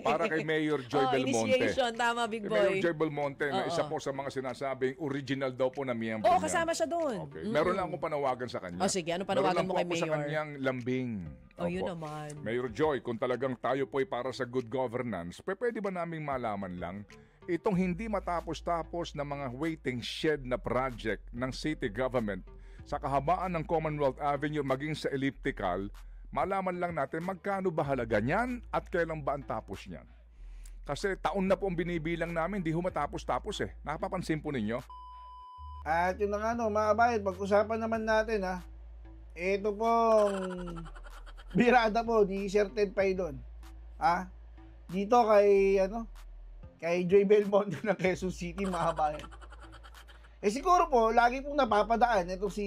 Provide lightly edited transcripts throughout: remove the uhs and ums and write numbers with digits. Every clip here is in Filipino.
para kay Mayor Joy Belmonte. Initiation, tama, Big Boy. Mayor Joy Belmonte, na isa po sa mga sinasabing original daw po na miyembro Oo, niya. kasama siya doon. Okay. Meron lang akong panawagan sa kanya. O sige, ano panawagan mo kay Meron lang po ako sa Mayor? kanyang lambing. Yun naman. Mayor Joy, kung talagang tayo po ay para sa good governance, pwede ba naming malaman lang itong hindi matapos-tapos na mga waiting shed na project ng city government sa kahabaan ng Commonwealth Avenue maging sa elliptical, malaman lang natin magkano ba halaga niyan at kailan ba ang tapos niyan. Kasi taon na po ang binibilang namin, di ho matapos-tapos eh. Nakapapansin po ninyo? At yun na nga mga kabayan, pag-usapan naman natin ito pong birada po ni Sir Ted Pailon. Dito kay Joy Belmonte ng Quezon City, mga kabayan. Siguro po, lagi pong napapadaan ito si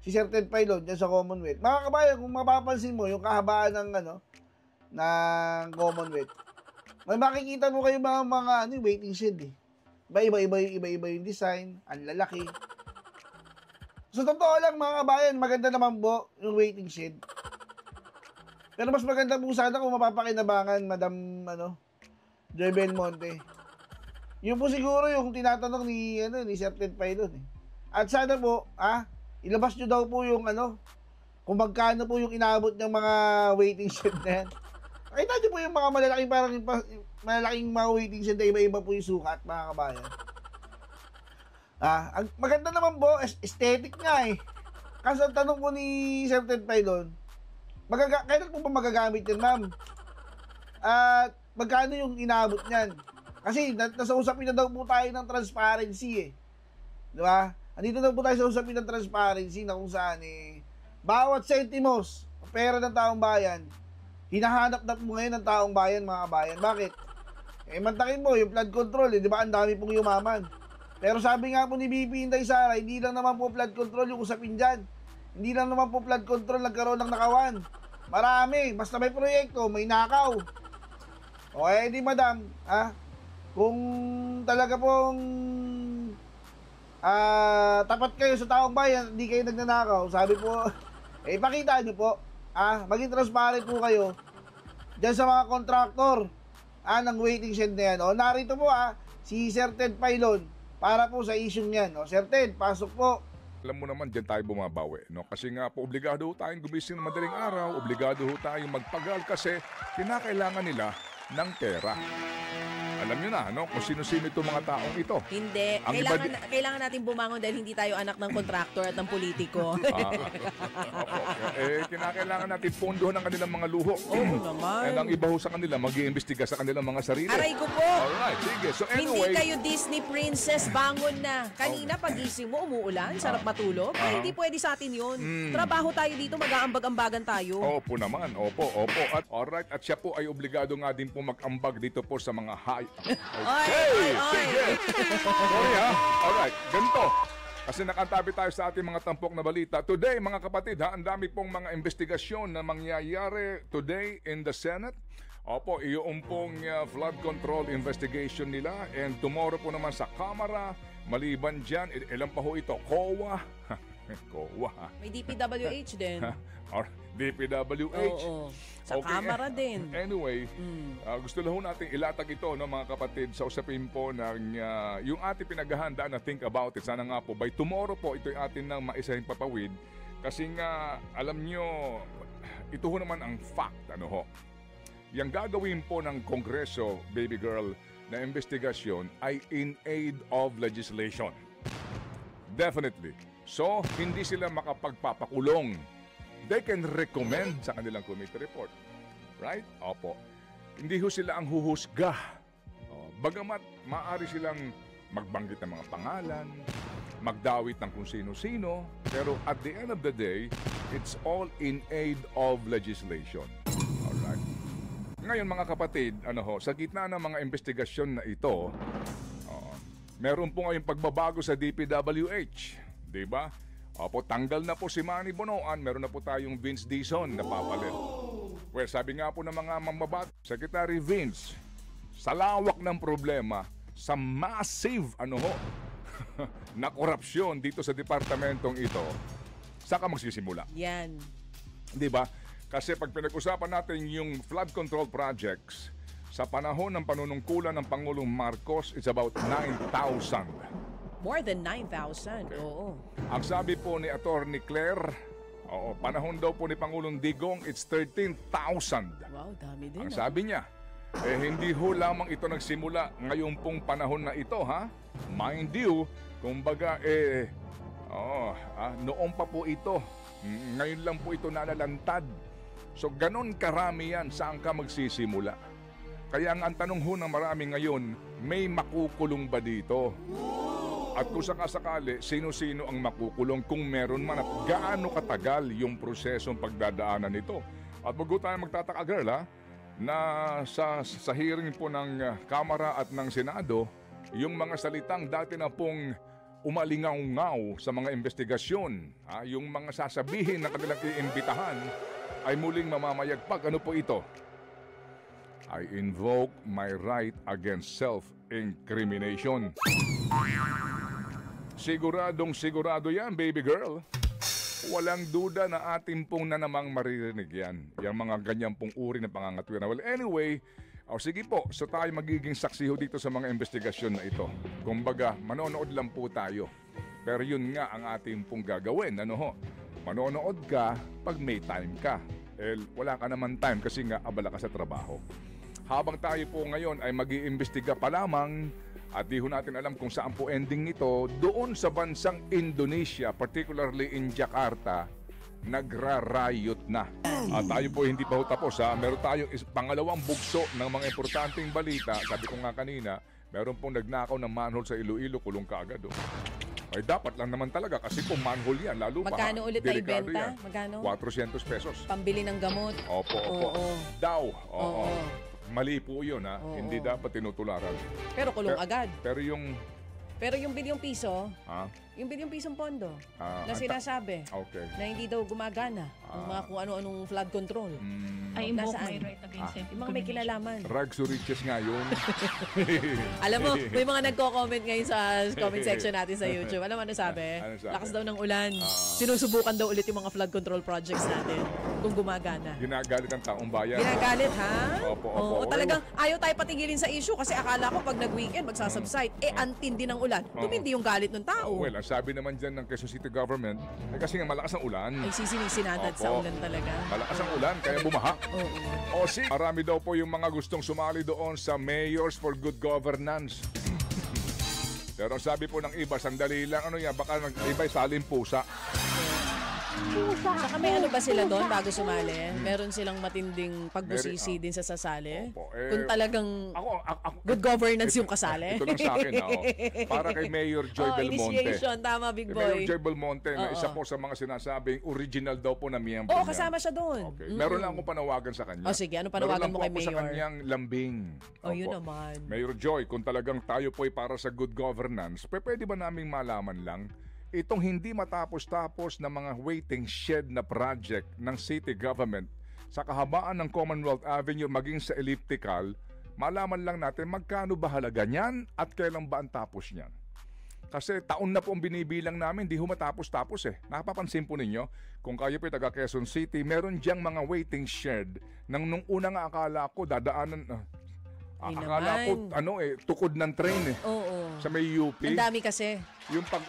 Sir Ted Pailon dyan sa Commonwealth. Mga kabayan, kung mapapansin mo, yung kahabaan ng Commonwealth, may makikita mo kayo mga waiting shed eh. Iba-iba yung design, ang lalaki. So, totoo lang mga kabayan, maganda naman po yung waiting shed. Pero mas maganda po sana kung mapapakinabangan, Madam Joy Belmonte. Yun po siguro yung tinatanong ni Sir Ted Pailon eh. At sana po, ilabas nyo daw po yung kung magkano po yung inabot ng mga waiting shed na yan. Nakita nyo po yung mga malalaking mga waiting shed na iba-iba po yung sukat, mga kabayan. Ang maganda naman po, aesthetic nga eh. Kaso ang tanong po ni Sir Ted Pailon, kailan po ba magagamit yan, ma'am? At magkano yung inabot niyan? Kasi nasa usapin na daw po tayo ng transparency eh. Di ba? Andito na po tayo sa usapin ng transparency na kung saan bawat sentimos, pera ng taong bayan, hinahanap na po ngayon ng taong bayan, mga kabayan. Bakit? Mantakin mo, yung flood control, di ba? Ang dami pong yumaman. Pero sabi nga po ni BP Inday Sara, hindi lang naman po flood control yung usapin dyan. Hindi lang naman po flood control nagkaroon ng nakawan. Marami. Basta may proyekto, may nakaw. Okay, di madam, kung talaga pong tapat kayo sa taong bayan, hindi kayo nagnanakaw, sabi po, ipakita nyo po, maging transparent po kayo dyan sa mga kontraktor ng waiting shed na yan. Narito po si Sir Ted Pailon para po sa isyong yan. Sir Ted, pasok po. Alam mo naman, dyan tayo bumabawi, no? Kasi nga po, obligado ho tayong gumising ng madaling araw, obligado ho tayong magpagal kasi kinakailangan nila ng pera. Alam nyo na, no? Kung sino-sino itong mga taong ito. Hindi. Kailangan natin bumangon dahil hindi tayo anak ng kontraktor at ng politiko. Kinakailangan natin pondohan ang kanilang mga luho. Oo naman. And ang iba ho sa kanila, mag-iimbestiga sa kanilang mga sarili. Aray ko po. Alright, sige. So anyway. Hindi kayo Disney princess, bangon na. Kanina pagising mo, umuulan, sarap matulog. Hindi pwede sa atin yun. Trabaho tayo dito, mag-aambag-ambagan tayo. Opo naman, opo. At alright, at siya po ay obligado nga din po mag-ambag dito po sa mga Okay, sige. Sorry Alright, ganito. Kasi nakantabi tayo sa ating mga tampok na balita. Today, mga kapatid, ang dami pong mga investigasyon na mangyayari today in the Senate. Opo, iyon pong flood control investigation nila. And tomorrow po naman sa Kamara. Maliban dyan, ilan pa ho ito? COA. COA. May DPWH din. DPWH. Oo. Sa Kamara din. Anyway, gusto lang natin ilatag ito, no, mga kapatid, sa usapin po ng yung ating pinaghahandaan na think about it. Sana nga po, by tomorrow po, ito'y atin nang maisahing papawid. Kasi nga, alam nyo, ito ho naman ang fact, Yang gagawin po ng Kongreso, baby girl, na investigasyon ay in aid of legislation. Definitely. So, hindi sila makapagpapakulong. They can recommend sa kanilang committee report. Right? Opo. Hindi ho sila ang huhusga. Bagamat maaari silang magbanggit ng mga pangalan, magdawit ng kung sino-sino, pero at the end of the day, it's all in aid of legislation. Alright? Ngayon mga kapatid, sa gitna ng mga investigasyon na ito, meron po ngayong pagbabago sa DPWH. Diba? Opo, tanggal na po si Manny Bonoan, meron na po tayong Vince Dizon na papalit. Well, sabi nga po ng mga mambabat, Secretary Vince, sa lawak ng problema, sa massive, na korupsyon dito sa departamentong ito, saka magsisimula. Yan. Diba? Kasi pag pinag-usapan natin yung flood control projects, sa panahon ng panunungkulan ng Pangulong Marcos, it's about 9,000. More than 9,000. Oo. Ang sabi po ni Attorney Claire, panahon daw po ni Pangulong Digong, it's 13,000. Wow, dami din. Ang sabi niya, hindi ho lamang ito nagsimula ngayon pong panahon na ito, ha? Mind you, kumbaga, noon pa po ito. Ngayon lang po ito nalalantad. So, ganon karami yan, saan ka magsisimula? Kaya ang tanong ho ng marami ngayon, may makukulong ba dito? At kung sakasakali, sino-sino ang makukulong kung meron man at gaano katagal yung prosesong pagdadaanan nito? At bago tayo magtataka, girl, ha? Na sa hearing po ng Kamara at ng Senado, yung mga salitang dati na pong umalingaw-ngaw sa mga investigasyon, yung mga sasabihin na kanilang iimbitahan, ay muling mamamayagpag. Ano po ito? I invoke my right against self-incrimination. Siguradong sigurado yan, baby girl. Walang duda na atin pong na namang maririnig yan. Yung mga ganyan pong uri ng pangangatwiran. Well, anyway, sige po, so tayo magiging saksi ho dito sa mga investigasyon na ito. Kumbaga, manonood lang po tayo. Pero yun nga ang ating pong gagawin. Ano ho? Manonood ka pag may time ka. Wala ka naman time kasi nga abala ka sa trabaho. Habang tayo po ngayon ay mag-iimbestiga pa lamang at di ho natin alam kung saan po ending nito, doon sa bansang Indonesia, particularly in Jakarta, nagra-riot na. At tayo po hindi pa ho tapos, ha. Meron tayong pangalawang bugso ng mga importanteng balita. Sabi ko nga kanina, meron pong nagnakaw ng manhole sa Iloilo, kulong ka agad. Ay dapat lang naman talaga kasi kung manhole yan, lalo pa. Magkano ulit na ibenta? Magkano? 400 pesos. Pambili ng gamot? Opo. Daw. Oo. Mali po yun, ha. Hindi dapat tinutularan. Pero kulong agad. Pero yung bilyong piso, yung bilyong pisong pondo na sinasabi na hindi daw gumagana ang mga kung ano-anong flood control. I invoke my right against Yung mga may kinalaman. Rags to riches nga yun. Alam mo, may mga nagko-comment ngayon sa comment section natin sa YouTube. Alam mo ano sabi? Ano sabi? Lakas daw ng ulan. Sinusubukan daw ulit yung mga flood control projects natin kung gumagana. Ginagalit ang taong bayan. Ginagalit, ha? Opo. Oo, talagang ayaw tayo patigilin sa issue kasi akala ko pag nag-weekend magsasubside. Antindi ng ulan. Tumindi yung galit ng tao. Well, ang sabi naman dyan ng Quezon City government, kasi nga malakas ang ulan. Ay, sisinisinanad sa ulan talaga. Malakas ang ulan, kaya bumaha. Marami daw po yung mga gustong sumali doon sa Mayors for Good Governance. Pero sabi po ng iba, sandali lang, baka iba saling pusa. Saka may ano ba sila doon bago sumali? Meron silang matinding pagbusisi din sa sasali? Kung talagang good governance yung kasali? Ito lang sa akin, para kay Mayor Joy Belmonte. Initiation, tama, big boy. Mayor Joy Belmonte, na isa po sa mga sinasabing original daw po na miyembro niya. kasama siya doon. Okay. Meron lang akong panawagan sa kanya. Sige, ano panawagan mo kay Mayor? Meron lang po ako sa kanyang lambing. Yun naman. Mayor Joy, kung talagang tayo po ay para sa good governance, pwede ba naming malaman lang itong hindi matapos-tapos na mga waiting shed na project ng city government sa kahabaan ng Commonwealth Avenue maging sa elliptical, malaman lang natin magkano ba halaga niyan at kailan ba ang tapos niyan. Kasi taon na po ang binibilang namin, di ho matapos-tapos eh. Napapansin po ninyo, kung kayo po taga Quezon City, meron diyang mga waiting shed nang nung una nga akala ko dadaanan... akala ko tukod ng train eh. Oo. Sa may UP. Ang dami kasi. Yung pag...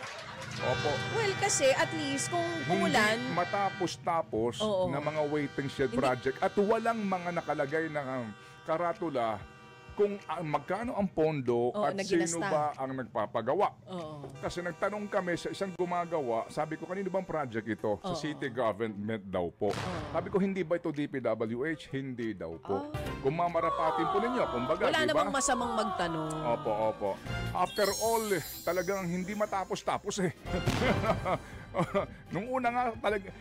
Opo. Well, kasi at least kung umulan... Hindi matapos-tapos na mga waiting shed project at walang mga nakalagay na karatula kung magkano ang pondo at sino ba ang nagpapagawa. Kasi nagtanong kami sa isang gumagawa, sabi ko, kanino bang project ito? Sa city government daw po. Sabi ko, hindi ba ito DPWH? Hindi daw po. Kung mamarapatin po ninyo, kumbaga, wala namang masamang magtanong. Opo. After all, talagang hindi matapos-tapos eh. Nung una nga,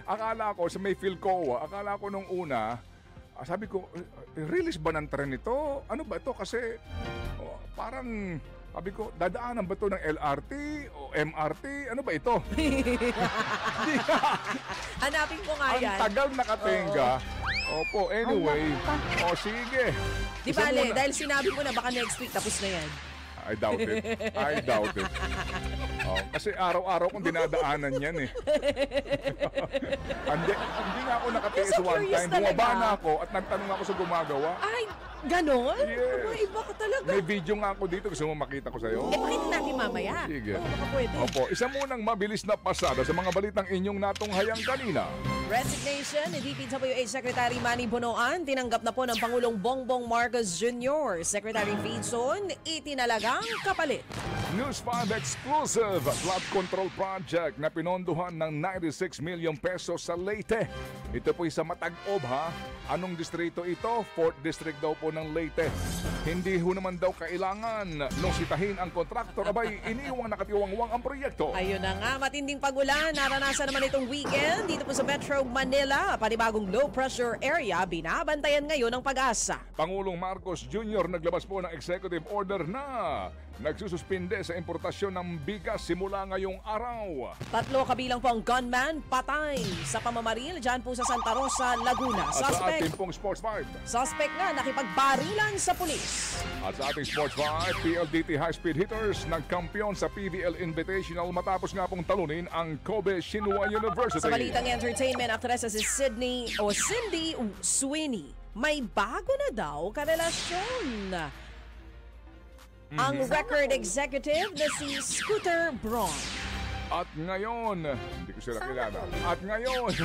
akala ko sa may Philcoa, akala ko nung una, sabi ko, release ba ng tren ito? Ano ba ito? Kasi parang, sabi ko, dadaanan ba ito ng LRT o MRT? Ano ba ito? Hanapin ko nga yan. Ang tagal nakatenga. Opo, anyway. Sige. Di bale, dahil sinabi mo na baka next week tapos na yan. I doubt it. Kasi araw-araw kong dinadaanan yan eh. Hindi nga ako nakatiis So one curious time. Bumaba talaga. na ako at nagtanong ako sa gumagawa. Ay, ganon? Yes. Aba, iba ka talaga. May video nga ako dito. Gusto mo makita ko sa'yo? Pakita natin mamaya. Sige. Baka pwede. Opo, isa munang mabilis na pasada sa mga balitang inyong natunghayang kanina. Resignation ni DPWH Secretary Manny Bonoan tinanggap na po ng Pangulong Bongbong Marcos Jr. Secretary Vinson itinalagang kapalit. News 5 exclusive flood control project na pinondohan ng 96 million pesos sa Leyte. Ito po sa Matag-Ob ha. Anong distrito ito? 4th District daw po ng Leyte. Hindi ho naman daw kailangan nung sitahin ang kontraktor. Abay, iniwang nakatiwangwang ang proyekto. Ayun na nga, matinding pagulan. Naranasan naman itong weekend dito po sa Metro Manila. Panibagong low pressure area, binabantayan ngayon ng Pag-asa. Pangulong Marcos Jr. naglabas po ng executive order na nagsususpinde sa importasyon ng bigas simula ngayong araw. 3 kabilang po ang gunman patay sa pamamaril dyan po sa Santa Rosa, Laguna. At sa ating pong Sports 5. Suspect nga nakipagbarilan sa pulis. At sa ating Sports 5, PLDT High-Speed Hitters nagkampiyon sa PBL Invitational matapos nga pong talunin ang Kobe Shinhua University. Sa balitang entertainment, aktresa si Cindy Sweeney may bago na daw karelasyon. Ang record executive na si Scooter Braun. At ngayon, hindi ko sila kilala. At ngayon,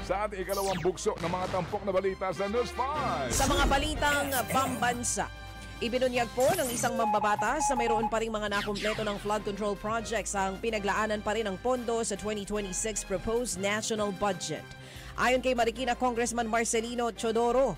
sa ating ikalawang bugso ng mga tampok na balita sa News 5. Sa mga balitang pambansa, ibinunyag po ng isang mambabatas na mayroon pa ring mga nakumpleto ng flood control projects ang pinaglaanan pa rin ng pondo sa 2026 proposed national budget. Ayon kay Marikina Congressman Marcelino Chodoro,